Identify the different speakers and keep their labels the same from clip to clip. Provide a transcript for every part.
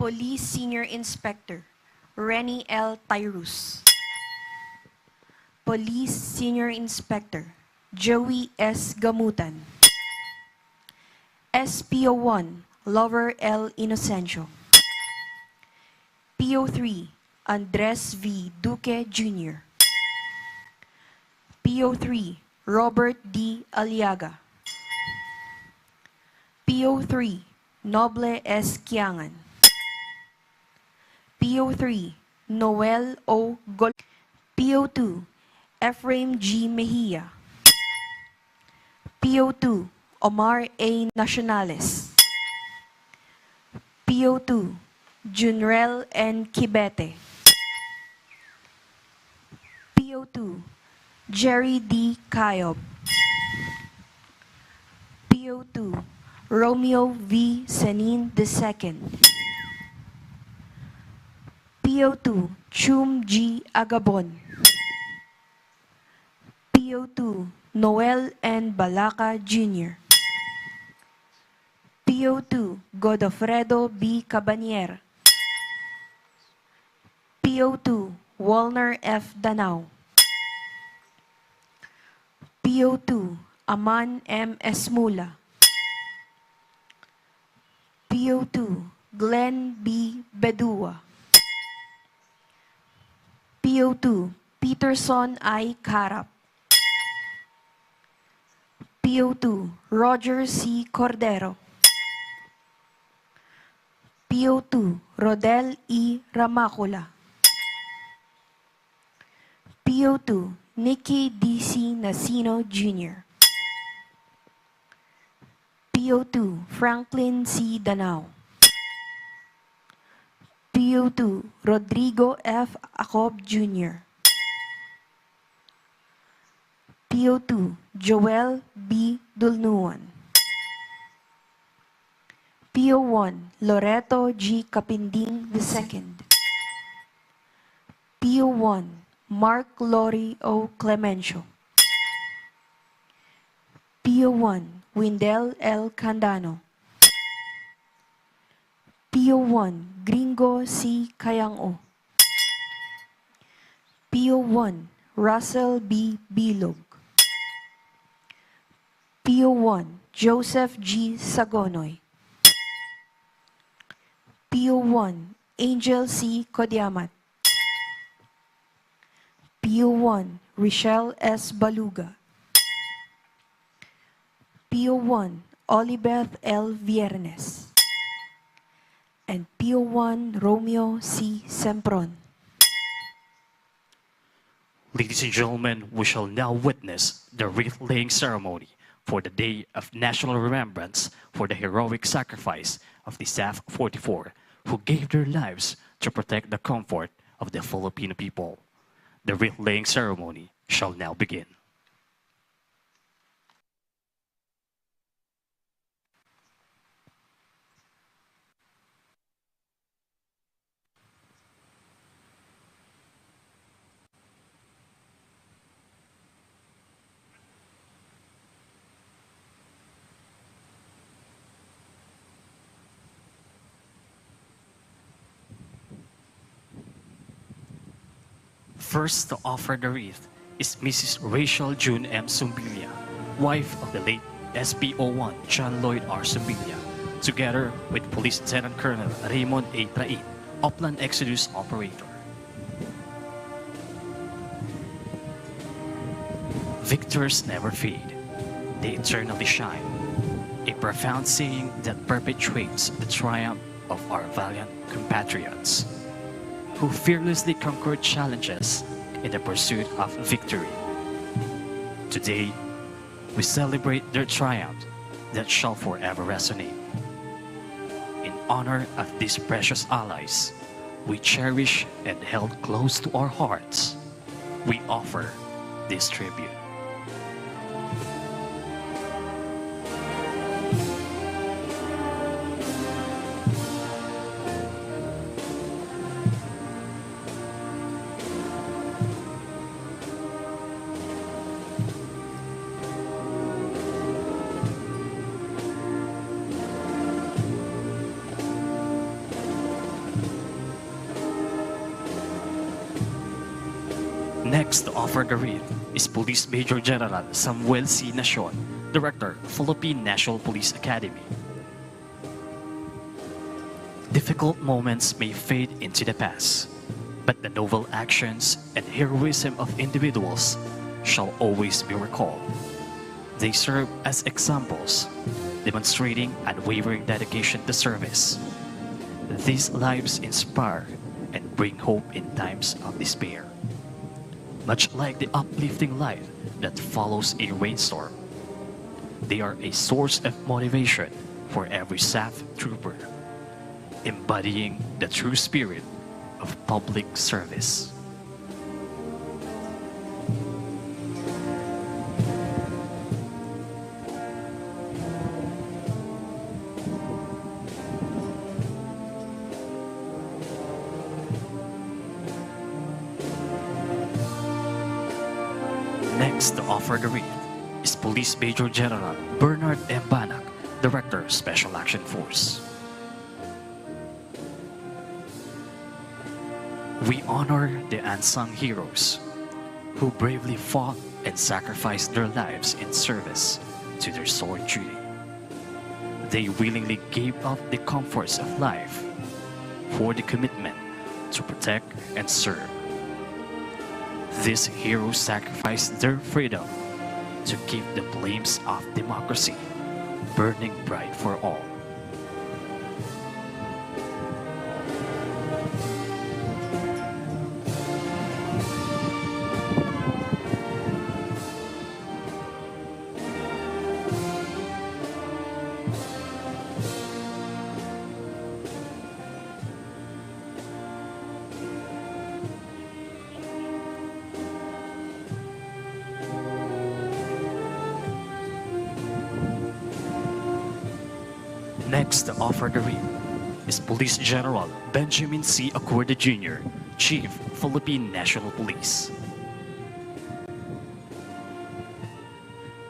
Speaker 1: Police Senior Inspector Renny L. Tyrus. Police Senior Inspector Joey S. Gamutan. SPO1 Lover L. Inocencio. PO3 Andres V. Duque Jr. PO3 Robert D. Aliaga. PO3 Noble S. Kiangan. PO3 Noel O. Gol. PO2 Ephraim G. Mejia. PO2 Omar A. Nacionales. PO2 Junrel N. Kibete. PO2 Jerry D. Cayob. PO2 Romeo V. Senin II. PO2 Chum G. Agabon. PO2 Noel N. Balaca Jr. PO2 Godofredo B. Cabanier. PO2 Walner F. Danao. PO2 Aman M. Esmula. PO2 Glenn B. Bedua. PO2 Peterson I. Carap. PO2 Roger C. Cordero. PO2 Rodel E. Ramacula. PO2 Nicky D.C. Nasino Jr. PO2 Franklin C. Danao. PO2 Rodrigo F. Acob Jr. PO2 Joel B. Dulnuan. PO1 Loreto G. Capinding II. PO1 Mark Lori O. Clemencio. PO1 Windel L. Candano. PO1 Gringo C. Kayang-o. PO1 Russell B. Bilog. PO1 Joseph G. Sagonoy. PO1 Angel C. Kodiamat. PO1 Richelle S. Baluga. PO1 Olibeth L. Viernes. And PO1 Romeo C. Sempron.
Speaker 2: Ladies and gentlemen, we shall now witness the wreath-laying ceremony for the Day of National Remembrance for the heroic sacrifice of the SAF 44 who gave their lives to protect the comfort of the Filipino people. The wreath-laying ceremony shall now begin. First to offer the wreath is Mrs. Rachel June M. Sumbilia, wife of the late SPO1 John Lloyd R. Sumbilia, together with Police Lieutenant Colonel Raymond A. Trait, Upland Exodus Operator. Victors never fade, they eternally shine, a profound saying that perpetuates the triumph of our valiant compatriots, who fearlessly conquered challenges in the pursuit of victory. Today, we celebrate their triumph that shall forever resonate. In honor of these precious allies, we cherish and held close to our hearts, we offer this tribute. Next to offer the wreath is Police Major General Samuel C. Nacion, Director, Philippine National Police Academy. Difficult moments may fade into the past, but the noble actions and heroism of individuals shall always be recalled. They serve as examples, demonstrating unwavering dedication to service. These lives inspire and bring hope in times of despair. Much like the uplifting light that follows a rainstorm, they are a source of motivation for every SAF trooper, embodying the true spirit of public service. Next to offer the wreath is Police Major General Bernard M. Banak, Director, Special Action Force. We honor the unsung heroes who bravely fought and sacrificed their lives in service to their sword duty. They willingly gave up the comforts of life for the commitment to protect and serve. These heroes sacrificed their freedom to keep the flames of democracy burning bright for all. Next to offer the wreath is Police General Benjamin C. Acorda Jr., Chief, Philippine National Police.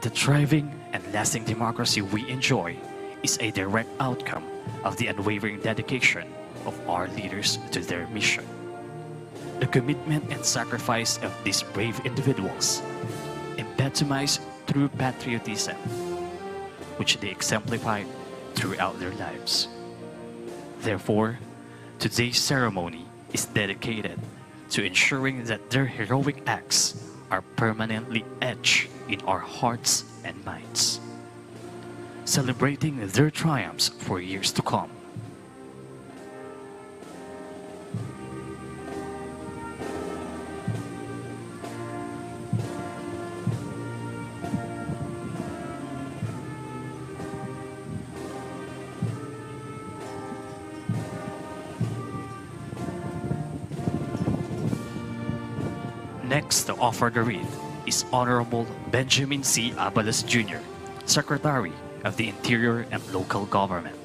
Speaker 2: The thriving and lasting democracy we enjoy is a direct outcome of the unwavering dedication of our leaders to their mission. The commitment and sacrifice of these brave individuals epitomized through patriotism, which they exemplify throughout their lives. Therefore, today's ceremony is dedicated to ensuring that their heroic acts are permanently etched in our hearts and minds, celebrating their triumphs for years to come. Next to offer the wreath is Honorable Benjamin C. Abalos Jr., Secretary of the Interior and Local Government.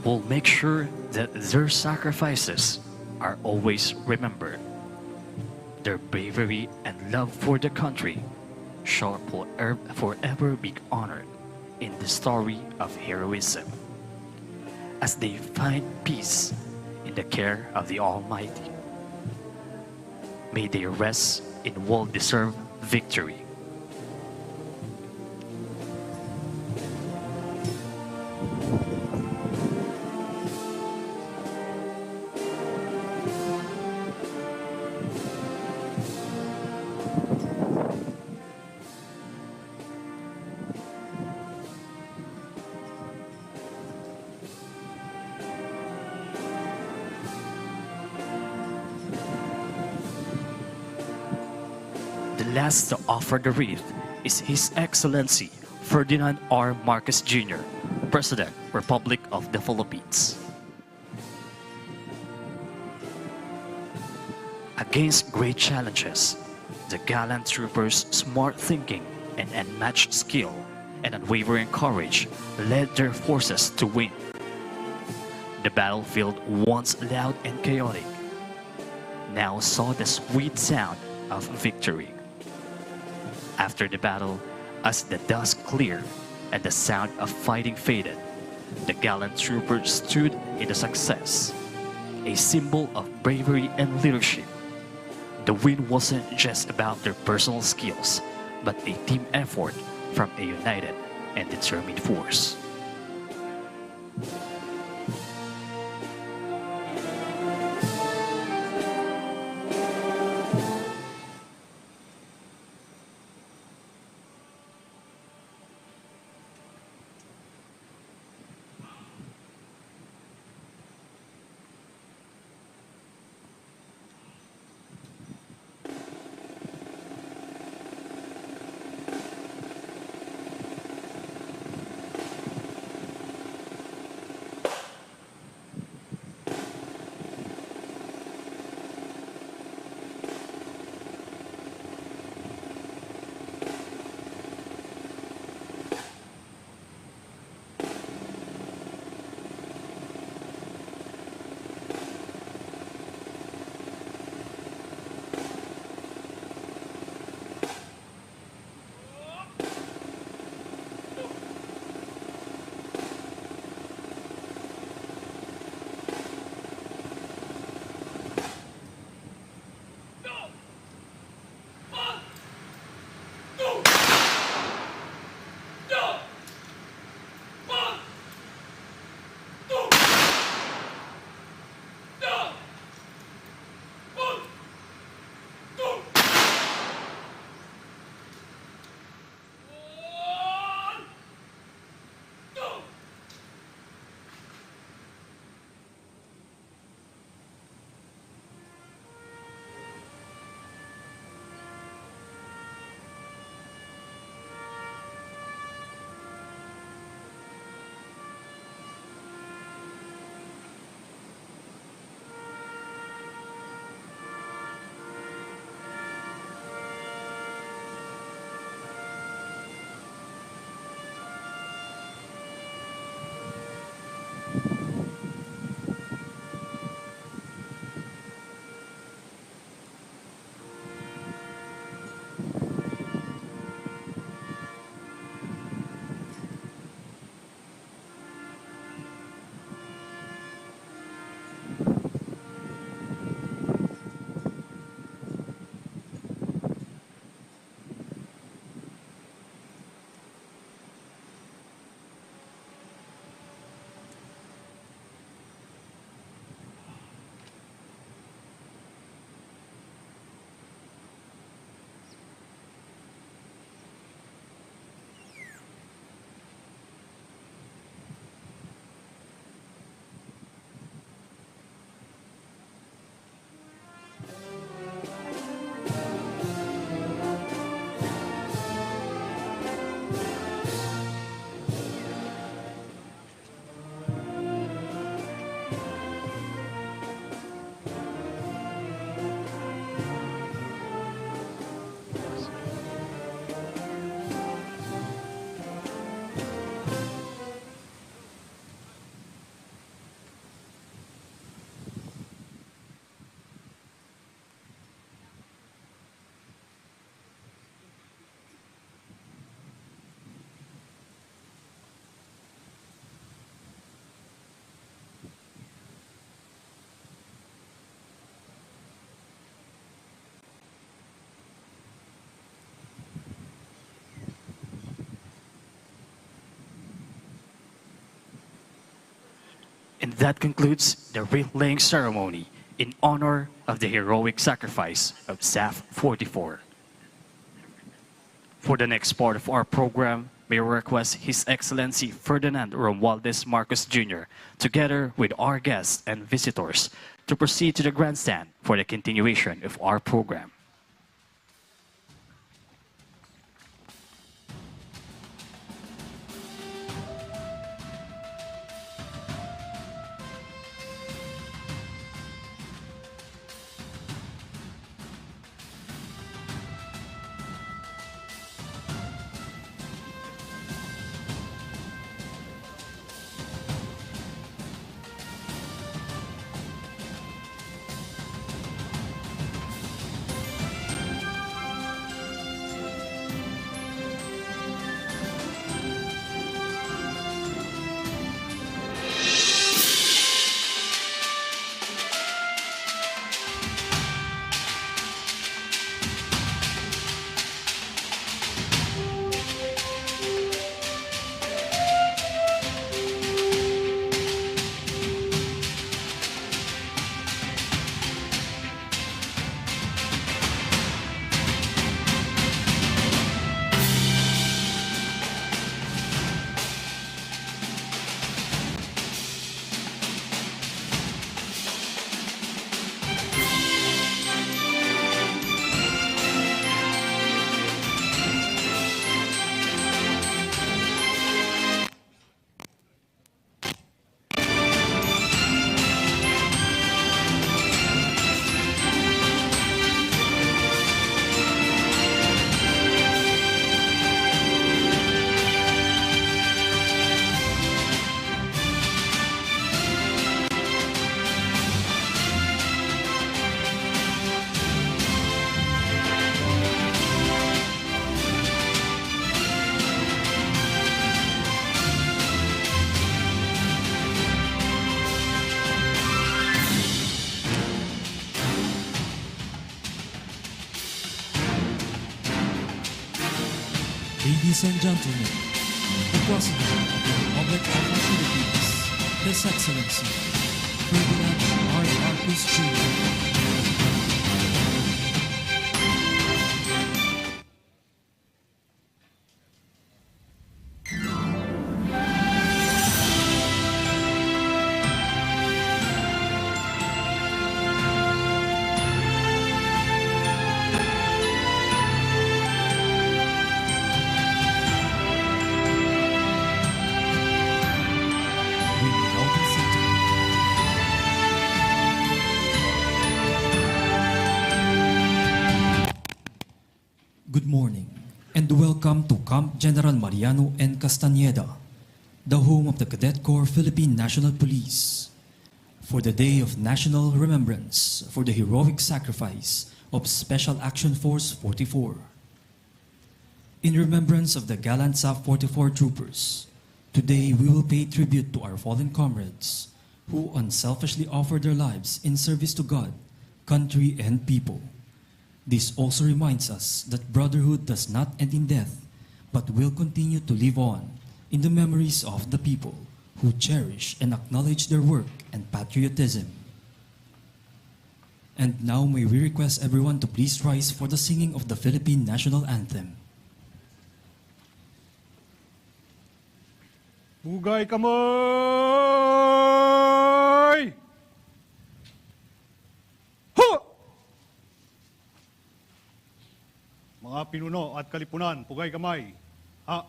Speaker 2: We'll make sure that their sacrifices are always remembered. Their bravery and love for the country shall forever be honored in the story of heroism, as they find peace in the care of the Almighty. May they rest in well-deserved victory. The last to offer the wreath is His Excellency Ferdinand R. Marcos Jr., President, Republic of the Philippines. Against great challenges, the gallant troopers' smart thinking and unmatched skill and unwavering courage led their forces to win. The battlefield, once loud and chaotic, now saw the sweet sound of victory. After the battle, as the dust cleared and the sound of fighting faded, the gallant trooper stood in the success, a symbol of bravery and leadership. The win wasn't just about their personal skills, but a team effort from a united and determined force. And that concludes the wreath-laying ceremony in honor of the heroic sacrifice of SAF 44. For the next part of our program, may I request His Excellency Ferdinand Romualdez Marcos Jr., together with our guests and visitors, to proceed to the grandstand for the continuation of our program.
Speaker 3: Ladies and gentlemen, the President of the Republic of the Philippines, His Excellency, Ferdinand R. Marcos Jr. We may now be seated. Good morning and welcome to Camp General Mariano N. Castañeda, the home of the Cadet Corps Philippine National Police, for the day of national remembrance for the heroic sacrifice of Special Action Force 44. In remembrance of the gallant SAF 44 troopers, today we will pay tribute to our fallen comrades who unselfishly offered their lives in service to God, country, and people. This also reminds us that brotherhood does not end in death, but will continue to live on in the memories of the people who cherish and acknowledge their work and patriotism. And now may we request everyone to please rise for the singing of the Philippine National Anthem.
Speaker 4: Bugay kamay! Ho! Mga pinuno at kalipunan, pugay kamay. Ha!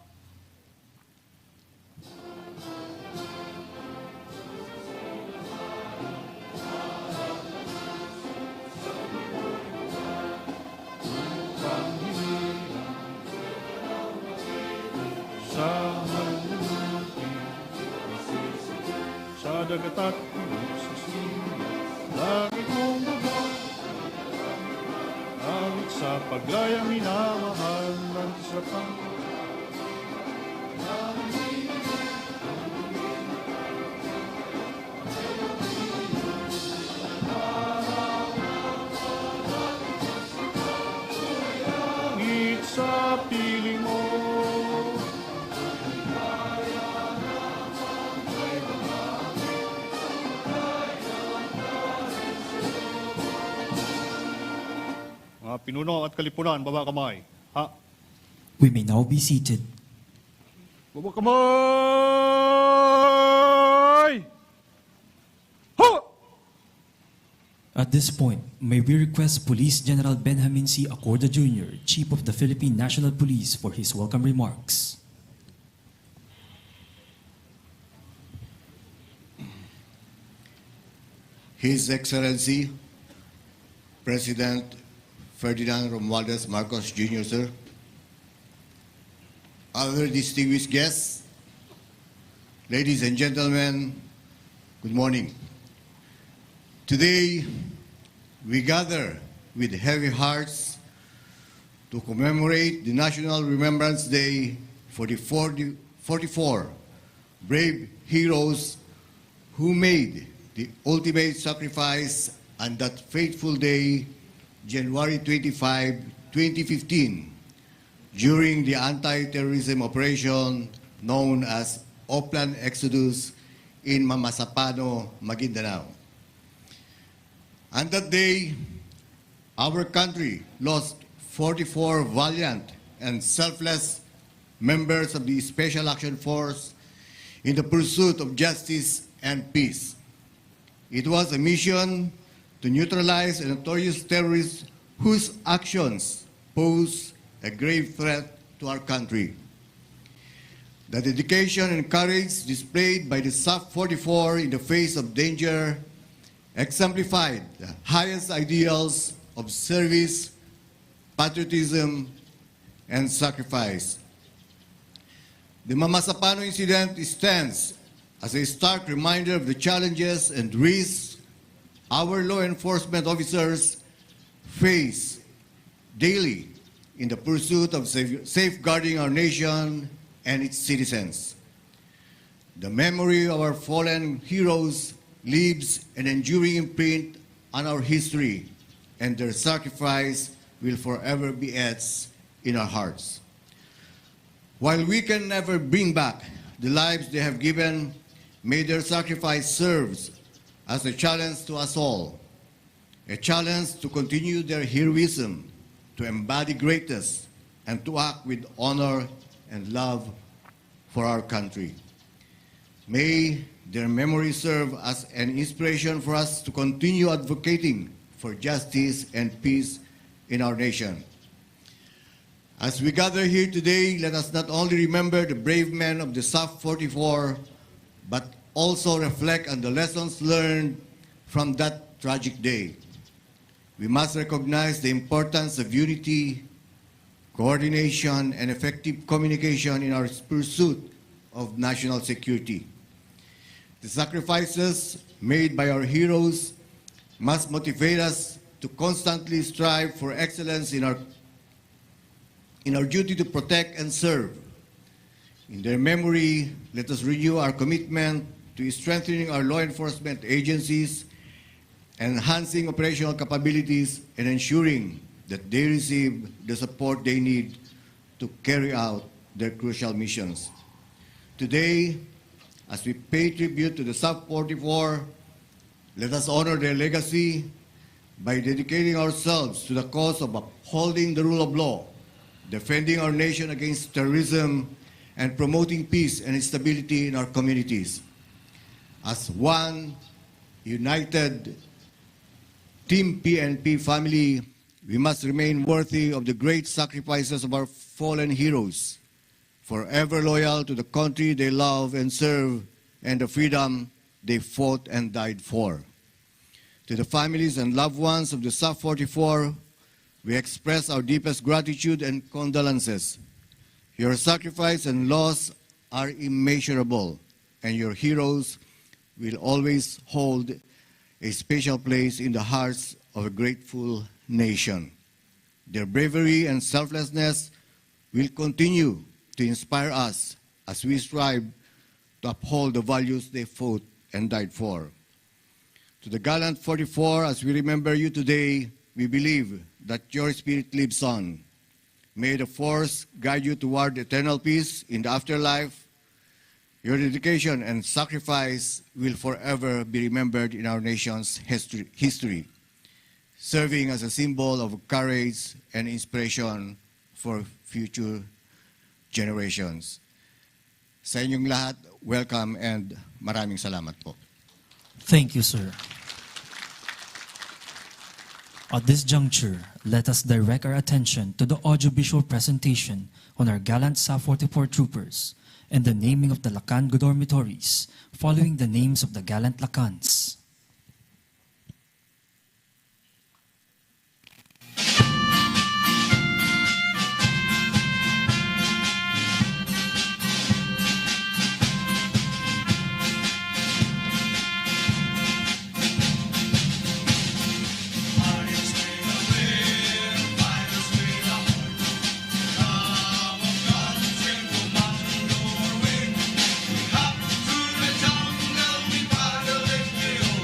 Speaker 4: Sa sa dagat at sa siya, lagi kong baba. Awit sa paglaya minamahal ng isa pang. Langit sa piling mo. Mga pinuno at kalipunan, baba kamay. Ha?
Speaker 3: We may now be seated.
Speaker 4: Baba kamay! Ha!
Speaker 3: At this point, may we request Police General Benjamin C. Acorda Jr., Chief of the Philippine National Police, for his welcome remarks.
Speaker 5: His Excellency, President Ferdinand Marcos Jr., sir, other distinguished guests, ladies and gentlemen, good morning. Today, we gather with heavy hearts to commemorate the National Remembrance Day for the 44 brave heroes who made the ultimate sacrifice on that fateful day, January 25, 2015, during the anti-terrorism operation known as Oplan Exodus in Mamasapano, Maguindanao. On that day, our country lost 44 valiant and selfless members of the Special Action Force in the pursuit of justice and peace. It was a mission to neutralize a notorious terrorist whose actions pose a grave threat to our country. The dedication and courage displayed by the SAF 44 in the face of danger exemplified the highest ideals of service, patriotism, and sacrifice. The Mamasapano incident stands as a stark reminder of the challenges and risks our law enforcement officers face daily in the pursuit of safeguarding our nation and its citizens. The memory of our fallen heroes leaves an enduring imprint on our history, and their sacrifice will forever be etched in our hearts. While we can never bring back the lives they have given, may their sacrifice serves as a challenge to us all, a challenge to continue their heroism, to embody greatness, and to act with honor and love for our country. May their memory serve as an inspiration for us to continue advocating for justice and peace in our nation. As we gather here today, let us not only remember the brave men of the SAF 44, but also reflect on the lessons learned from that tragic day. We must recognize the importance of unity, coordination, and effective communication in our pursuit of national security. The sacrifices made by our heroes must motivate us to constantly strive for excellence in our duty to protect and serve. In their memory, let us renew our commitment to strengthening our law enforcement agencies, enhancing operational capabilities, and ensuring that they receive the support they need to carry out their crucial missions. Today, as we pay tribute to the SAF 44, let us honor their legacy by dedicating ourselves to the cause of upholding the rule of law, defending our nation against terrorism, and promoting peace and stability in our communities. As one united Team PNP family, we must remain worthy of the great sacrifices of our fallen heroes, forever loyal to the country they love and serve and the freedom they fought and died for. To the families and loved ones of the SAF 44, we express our deepest gratitude and condolences. Your sacrifice and loss are immeasurable, and your heroes will always hold a special place in the hearts of a grateful nation. Their bravery and selflessness will continue to inspire us as we strive to uphold the values they fought and died for. To the gallant 44, as we remember you today, we believe that your spirit lives on. May the force guide you toward eternal peace in the afterlife. Your dedication and sacrifice will forever be remembered in our nation's history, serving as a symbol of courage and inspiration for future generations. Sa inyong lahat, welcome and maraming salamat po.
Speaker 3: Thank you, sir. At this juncture, let us direct our attention to the audiovisual presentation on our gallant SAF 44 troopers and the naming of the Lakan dormitories, following the names of the gallant Lakans.
Speaker 6: Up to the jungle, we fight a victory.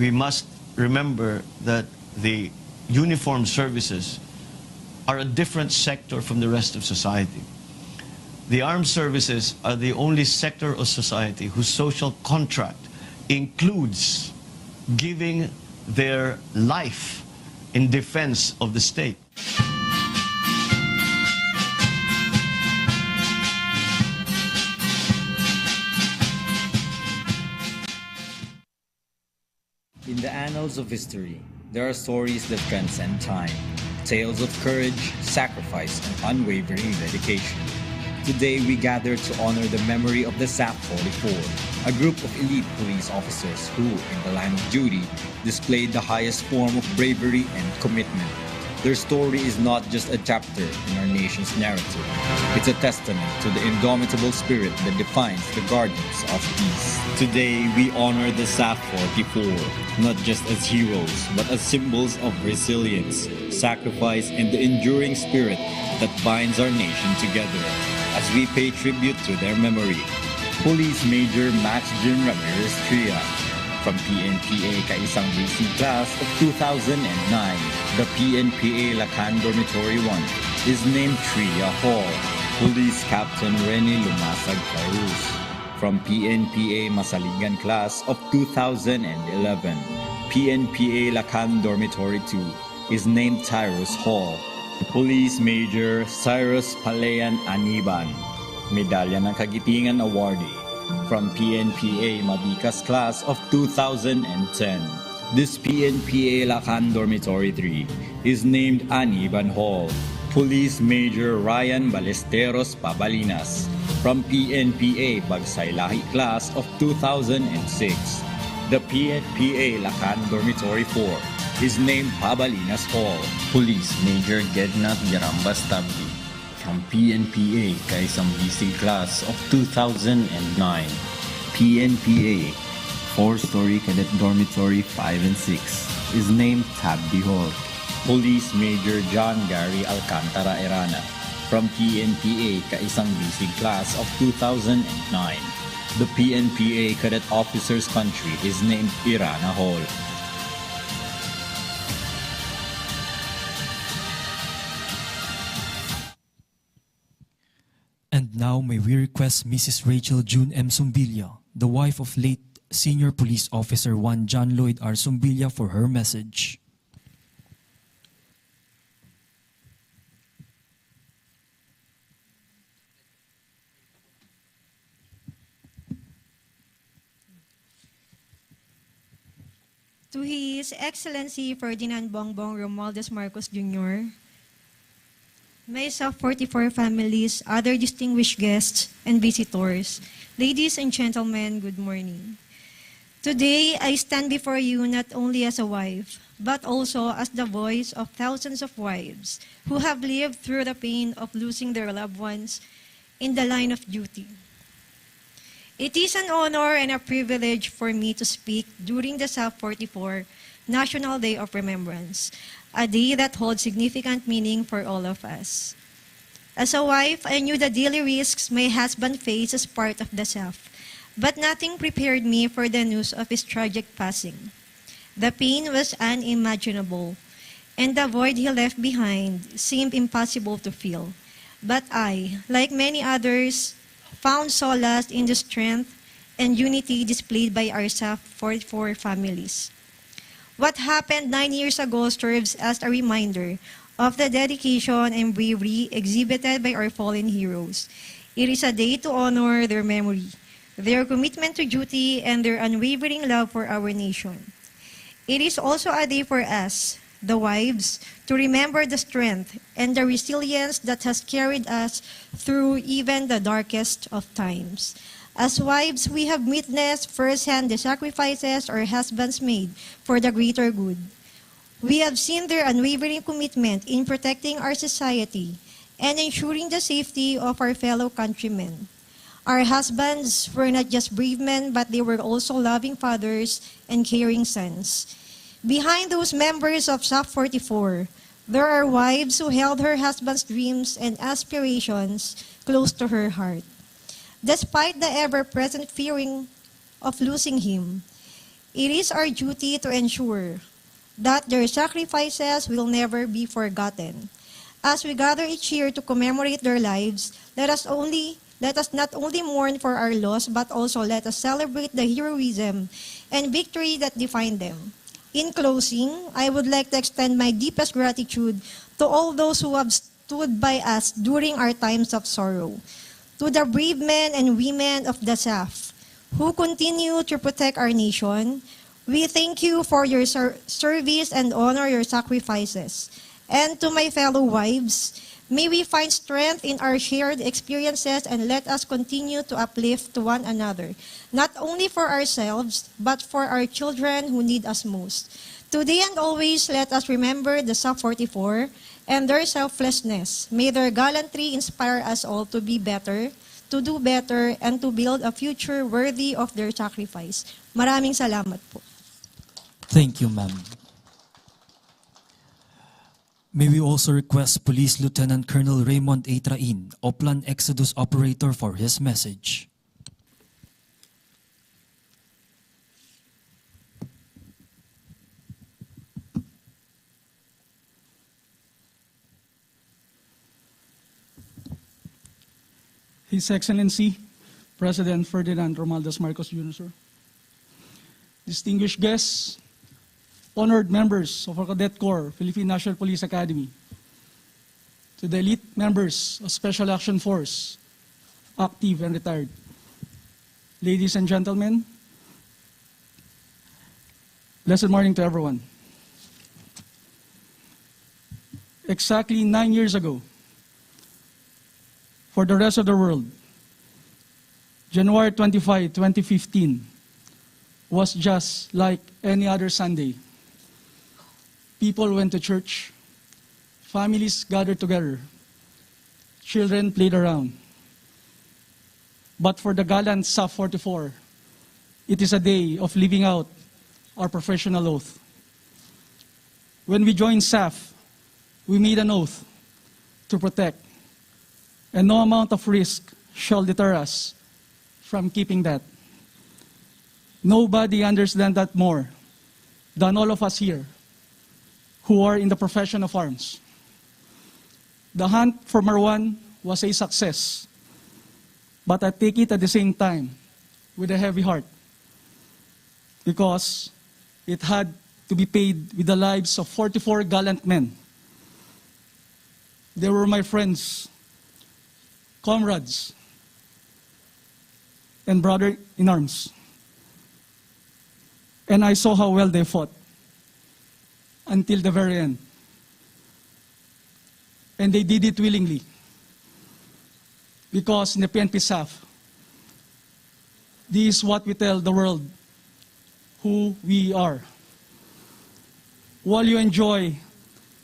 Speaker 6: we must remember that the uniformed services are a different sector from the rest of society. The armed services are the only sector of society whose social contract includes giving their life in defense of the state.
Speaker 7: In the annals of history, there are stories that transcend time, tales of courage, sacrifice, and unwavering dedication. Today, we gather to honor the memory of the SAF 44, a group of elite police officers who, in the line of duty, displayed the highest form of bravery and commitment. Their story is not just a chapter in our nation's narrative. It's a testament to the indomitable spirit that defines the guardians of peace. Today, we honor the SAF 44, not just as heroes, but as symbols of resilience, sacrifice, and the enduring spirit that binds our nation together. As we pay tribute to their memory, Police Major Max Jim Ramirez Tria, from PNPA Kaisang BC class of 2009, the PNPA Lacan Dormitory 1 is named Tria Hall. Police Captain Rene Lumasag Carus, from PNPA Masaligan class of 2011, PNPA Lacan Dormitory 2 is named Tyrus Hall. Police Major Cyrus Palayan Aniban, Medalya ng Kagitingan Awardee, from PNPA Mabicas class of 2010. This PNPA Lacan Dormitory 3 is named Aniban Hall. Police Major Ryan Ballesteros Pabalinas, from PNPA Bagsay Lahi class of 2006. The PNPA Lacan Dormitory 4 is named Pabalinas Hall. Police Major Gednat Yarambas Tabdi, from PNPA Kaisang Bisig class of 2009. PNPA 4-story Cadet Dormitory 5 and 6 is named Tabdi Hall. Police Major John Gary Alcantara Erana, from PNPA Kaisang Bisig class of 2009. The PNPA Cadet Officers Country is named Irana Hall.
Speaker 3: And now may we request Mrs. Rachel June M. Sumbilla, the wife of late Senior Police Officer 1 John Lloyd R. Sumbilla, for her message.
Speaker 8: To His Excellency Ferdinand Bongbong Romualdez Marcos Jr., my SAF 44 families, other distinguished guests and visitors, ladies and gentlemen, good morning. Today, I stand before you not only as a wife, but also as the voice of thousands of wives who have lived through the pain of losing their loved ones in the line of duty. It is an honor and a privilege for me to speak during the SAF 44 National Day of Remembrance, a day that holds significant meaning for all of us. As a wife, I knew the daily risks my husband faced as part of the SAF, but nothing prepared me for the news of his tragic passing. The pain was unimaginable, and the void he left behind seemed impossible to fill. But I, like many others, found solace in the strength and unity displayed by our SAF 44 families. What happened 9 years ago serves as a reminder of the dedication and bravery exhibited by our fallen heroes. It is a day to honor their memory, their commitment to duty, and their unwavering love for our nation. It is also a day for us, the wives, to remember the strength and the resilience that has carried us through even the darkest of times. As wives, we have witnessed firsthand the sacrifices our husbands made for the greater good. We have seen their unwavering commitment in protecting our society and ensuring the safety of our fellow countrymen. Our husbands were not just brave men, but they were also loving fathers and caring sons. Behind those members of SAF 44, there are wives who held her husband's dreams and aspirations close to her heart. Despite the ever-present fearing of losing him, It is our duty to ensure that their sacrifices will never be forgotten. As we gather each year to commemorate their lives, let us not only mourn for our loss, but also let us celebrate the heroism and victory that defined them. In closing, I would like to extend my deepest gratitude to all those who have stood by us during our times of sorrow, to the brave men and women of the SAF who continue to protect our nation. We thank you for your service and honor your sacrifices. And to my fellow wives, may we find strength in our shared experiences and let us continue to uplift one another, not only for ourselves, but for our children who need us most. Today and always, let us remember the SAF 44 and their selflessness. May their gallantry inspire us all to be better, to do better, and to build a future worthy of their sacrifice. Maraming salamat po.
Speaker 3: Thank you, ma'am. May we also request Police Lieutenant Colonel Raymond A. Train, Oplan Exodus Operator, for his message.
Speaker 9: His Excellency, President Ferdinand Romualdez Marcos Jr., sir. Distinguished guests, honored members of our Cadet Corps, Philippine National Police Academy, to the elite members of Special Action Force, active and retired. Ladies and gentlemen, blessed morning to everyone. Exactly 9 years ago, for the rest of the world, January 25, 2015, was just like any other Sunday. People went to church, families gathered together, children played around. But for the gallant SAF 44, it is a day of living out our professional oath. When we joined SAF, we made an oath to protect, and no amount of risk shall deter us from keeping that. Nobody understands that more than all of us here who are in the profession of arms. The hunt for Marwan was a success, but I take it at the same time with a heavy heart because it had to be paid with the lives of 44 gallant men. They were my friends, comrades, and brother in arms. And I saw how well they fought until the very end. And they did it willingly. Because in the PNP SAF, this is what we tell the world who we are. While you enjoy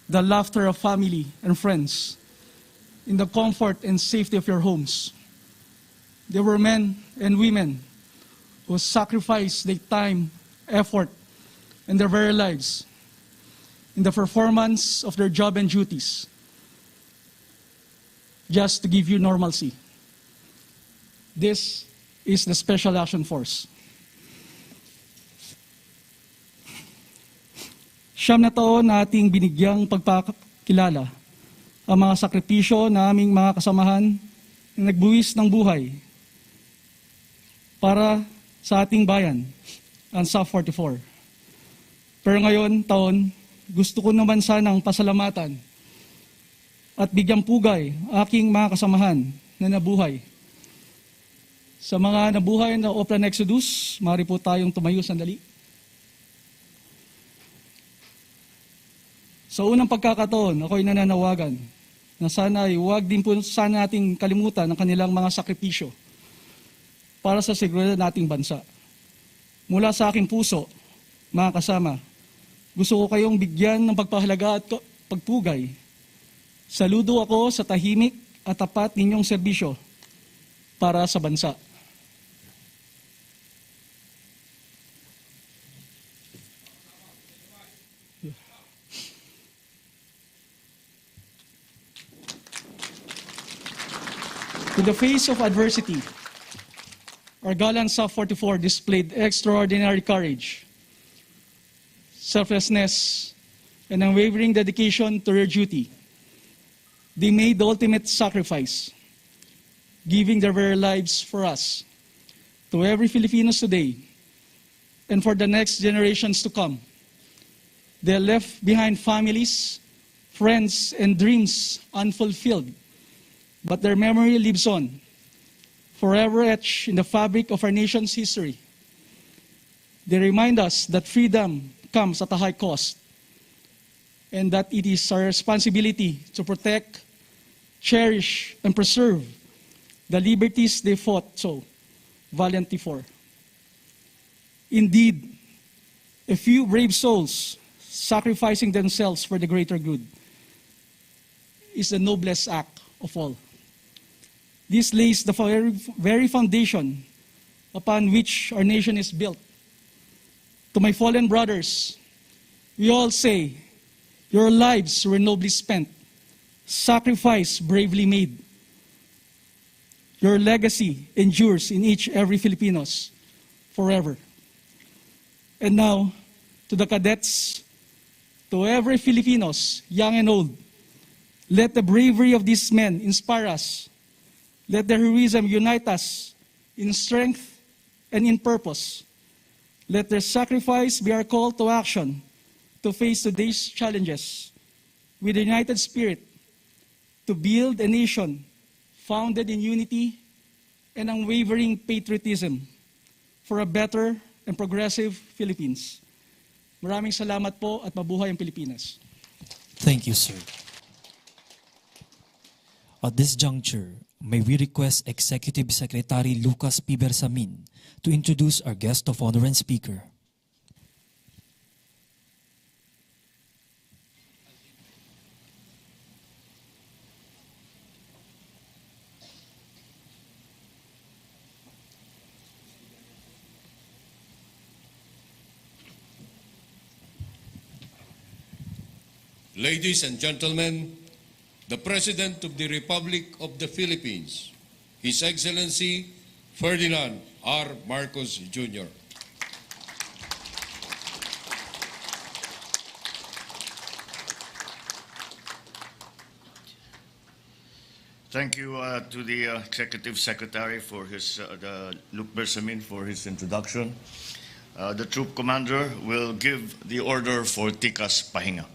Speaker 9: the laughter of family and friends in the comfort and safety of your homes, there were men and women who sacrificed their time, effort, and their very lives in the performance of their job and duties just to give you normalcy. This is the Special Action Force. Siyam na taon na ating binigyang pagpakilala ang mga sakripisyo na aming mga kasamahan na nagbuwis ng buhay para sa ating bayan, ang SAF 44. Pero ngayon, taon, gusto ko naman sanang pasalamatan at bigyang pugay aking mga kasamahan na nabuhay. Sa mga nabuhay na Oplan Exodus, maaari po tayong tumayo sandali. Sa unang pagkakataon, ako'y nananawagan na sana ay huwag din po sana nating kalimutan ang kanilang mga sakripisyo para sa seguridad nating bansa. Mula sa aking puso, mga kasama, gusto ko kayong bigyan ng pagpahalaga at pagpugay. Saludo ako sa tahimik at tapat ninyong serbisyo para sa bansa. In the face of adversity, our gallant SAF 44 displayed extraordinary courage selflessness, and unwavering dedication to their duty. They made the ultimate sacrifice, giving their very lives for us. To every Filipinos today, and for the next generations to come, they left behind families, friends, and dreams unfulfilled, but their memory lives on, forever etched in the fabric of our nation's history. They remind us that freedom comes at a high cost, and that it is our responsibility to protect, cherish, and preserve the liberties they fought so valiantly for. Indeed, a few brave souls sacrificing themselves for the greater good is the noblest act of all. This lays the very foundation upon which our nation is built. To my fallen brothers, we all say, your lives were nobly spent, sacrifice bravely made. Your legacy endures in each every Filipinos forever. And now, to the cadets, to every Filipinos, young and old, let the bravery of these men inspire us. Let their heroism unite us in strength and in purpose. Let their sacrifice be our call to action to face today's challenges with a united spirit to build a nation founded in unity and unwavering patriotism for a better and progressive Philippines. Maraming salamat po at mabuhay ang Pilipinas.
Speaker 3: Thank you, sir. At this juncture, may we request Executive Secretary Lucas P. Bersamin to introduce our guest of honor and speaker.
Speaker 10: Ladies and gentlemen, the President of the Republic of the Philippines, His Excellency Ferdinand R. Marcos Jr.
Speaker 6: Thank you to the Executive Secretary for his, Luc Bersamin for his introduction. The Troop Commander will give the order for Tikas Pahinga.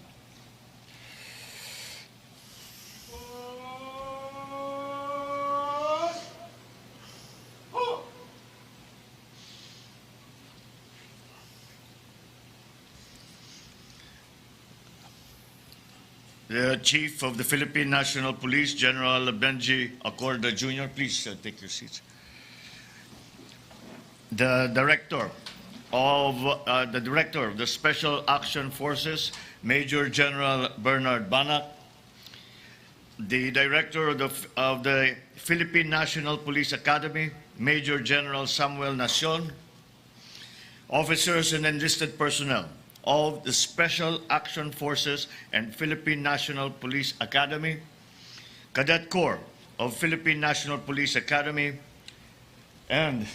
Speaker 6: The Chief of the Philippine National Police, General Benji Acorda Jr., please take your seats. The Director of the Special Action Forces, Major General Bernard Banak, the Director of the Philippine National Police Academy, Major General Samuel Nacion, officers and enlisted personnel of the Special Action Forces and Philippine National Police Academy, Cadet Corps of Philippine National Police Academy, and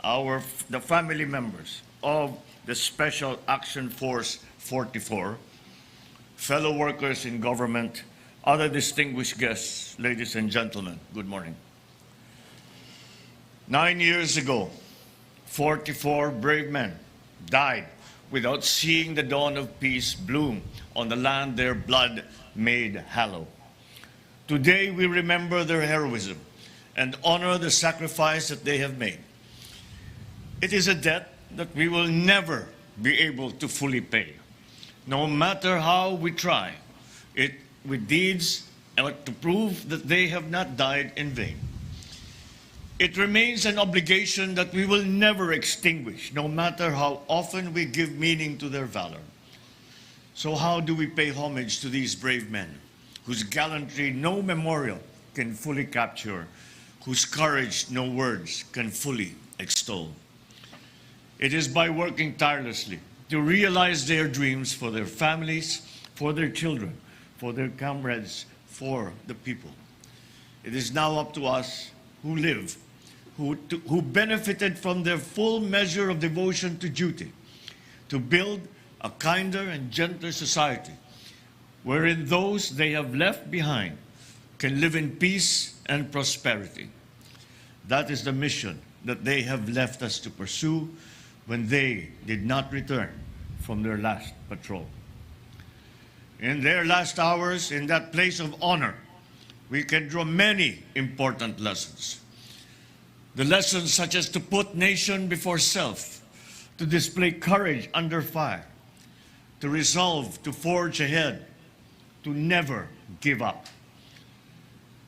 Speaker 6: the family members of the Special Action Force 44, fellow workers in government, other distinguished guests, ladies and gentlemen, good morning. 9 years ago, 44 brave men died without seeing the dawn of peace bloom on the land their blood made hallow. Today we remember their heroism and honor the sacrifice that they have made. It is a debt that we will never be able to fully pay, no matter how we try it with deeds to prove that they have not died in vain. It remains an obligation that we will never extinguish, no matter how often we give meaning to their valor. So how do we pay homage to these brave men, whose gallantry no memorial can fully capture, whose courage no words can fully extol? It is by working tirelessly to realize their dreams for their families, for their children, for their comrades, for the people. It is now up to us who live, who benefited from their full measure of devotion to duty, to build a kinder and gentler society, wherein those they have left behind can live in peace and prosperity. That is the mission that they have left us to pursue when they did not return from their last patrol. In their last hours, in that place of honor, we can draw many important lessons. The lessons such as to put nation before self, to display courage under fire, to resolve to forge ahead, to never give up.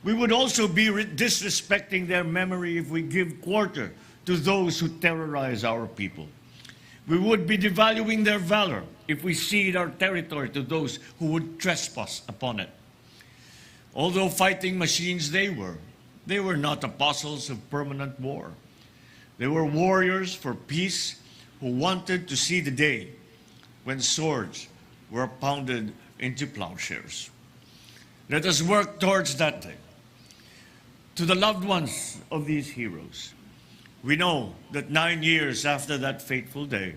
Speaker 6: We would also be disrespecting their memory if we give quarter to those who terrorize our people. We would be devaluing their valor if we cede our territory to those who would trespass upon it. Although fighting machines they were not apostles of permanent war. They were warriors for peace who wanted to see the day when swords were pounded into plowshares. Let us work towards that day. To the loved ones of these heroes, we know that 9 years after that fateful day,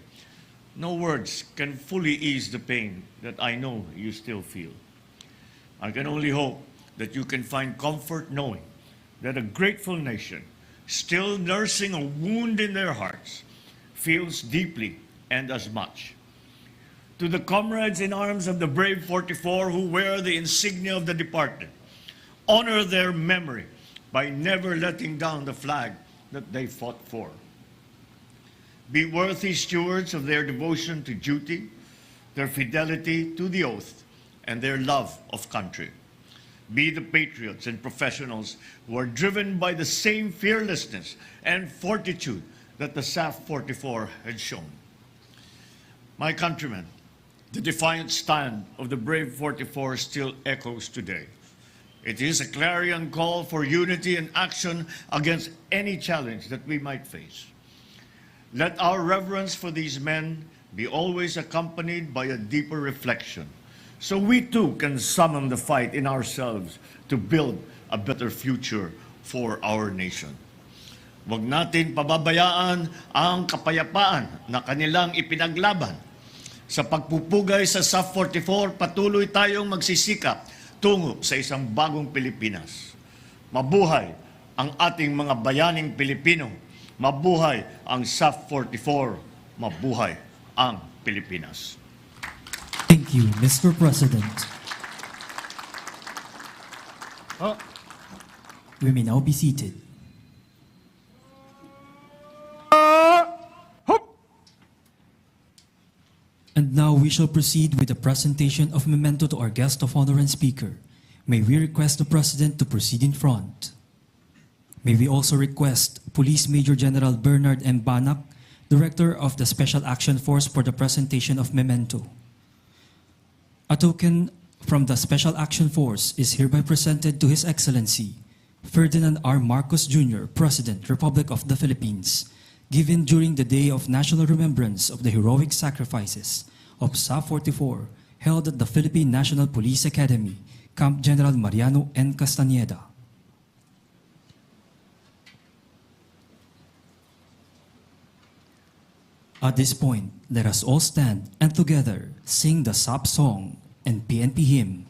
Speaker 6: no words can fully ease the pain that I know you still feel. I can only hope that you can find comfort knowing that a grateful nation, still nursing a wound in their hearts, feels deeply and as much. To the comrades in arms of the brave 44 who wear the insignia of the departed, honor their memory by never letting down the flag that they fought for. Be worthy stewards of their devotion to duty, their fidelity to the oath, and their love of country. Be the patriots and professionals who are driven by the same fearlessness and fortitude that the SAF 44 had shown. My countrymen, the defiant stand of the brave 44 still echoes today. It is a clarion call for unity and action against any challenge that we might face. Let our reverence for these men be always accompanied by a deeper reflection, so we too can summon the fight in ourselves to build a better future for our nation. Huwag natin pababayaan ang kapayapaan na kanilang ipinaglaban. Sa pagpupugay sa SAF 44, patuloy tayong magsisikap tungo sa isang bagong Pilipinas. Mabuhay ang ating mga bayaning Pilipino. Mabuhay ang SAF 44. Mabuhay ang Pilipinas.
Speaker 3: Thank you, Mr. President. We may now be seated. And now we shall proceed with the presentation of memento to our guest of honor and speaker. May we request the President to proceed in front. May we also request Police Major General Bernard M. Banak, Director of the Special Action Force, for the presentation of memento. A token from the Special Action Force is hereby presented to His Excellency Ferdinand R. Marcos Jr., President, Republic of the Philippines, given during the Day of National Remembrance of the Heroic Sacrifices of SAF 44, held at the Philippine National Police Academy, Camp General Mariano N. Castañeda. At this point, let us all stand and together sing the SAP song and PNP hymn.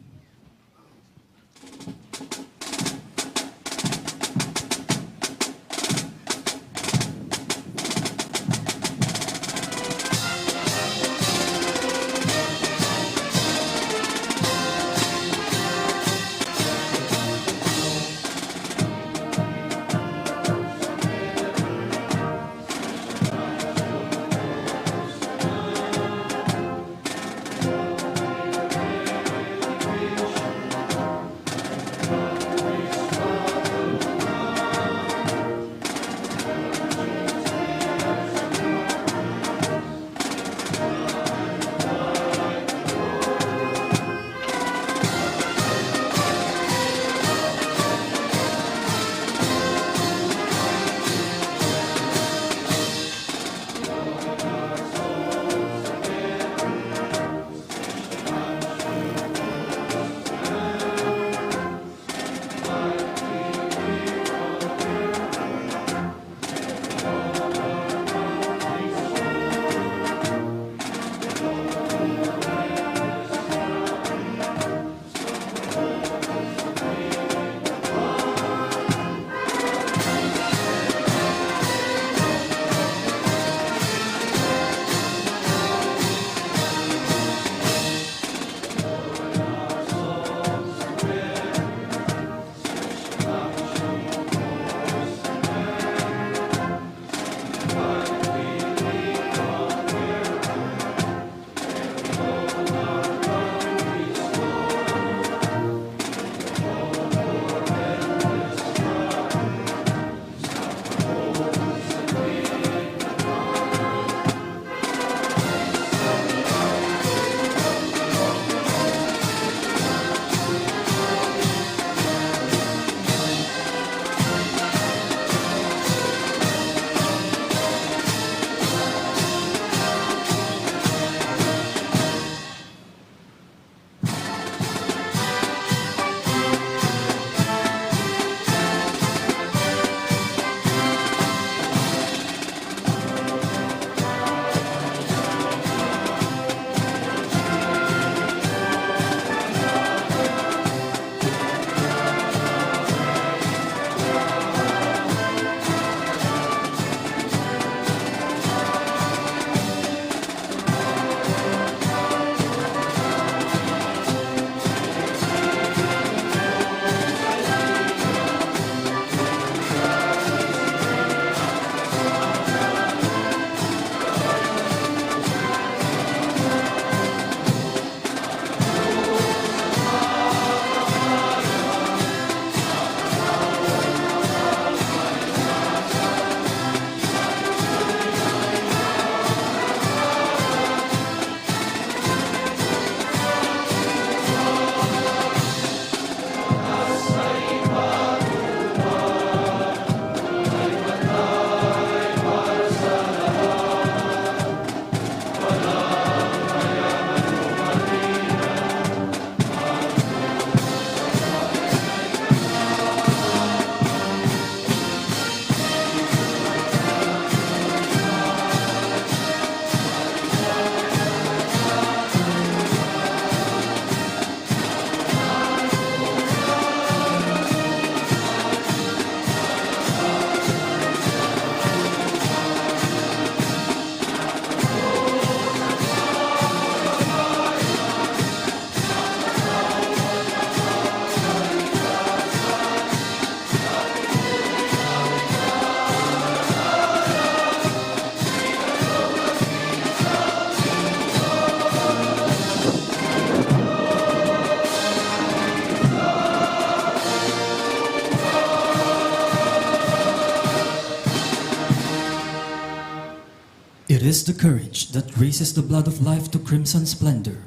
Speaker 3: It is the courage that raises the blood of life to crimson splendor.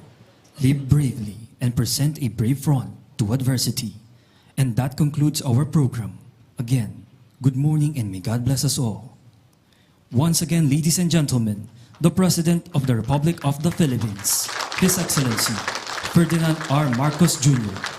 Speaker 3: Live bravely and present a brave front to adversity. And that concludes our program. Again, good morning and may God bless us all. Once again, ladies and gentlemen, the President of the Republic of the Philippines, His Excellency Ferdinand R. Marcos Jr.,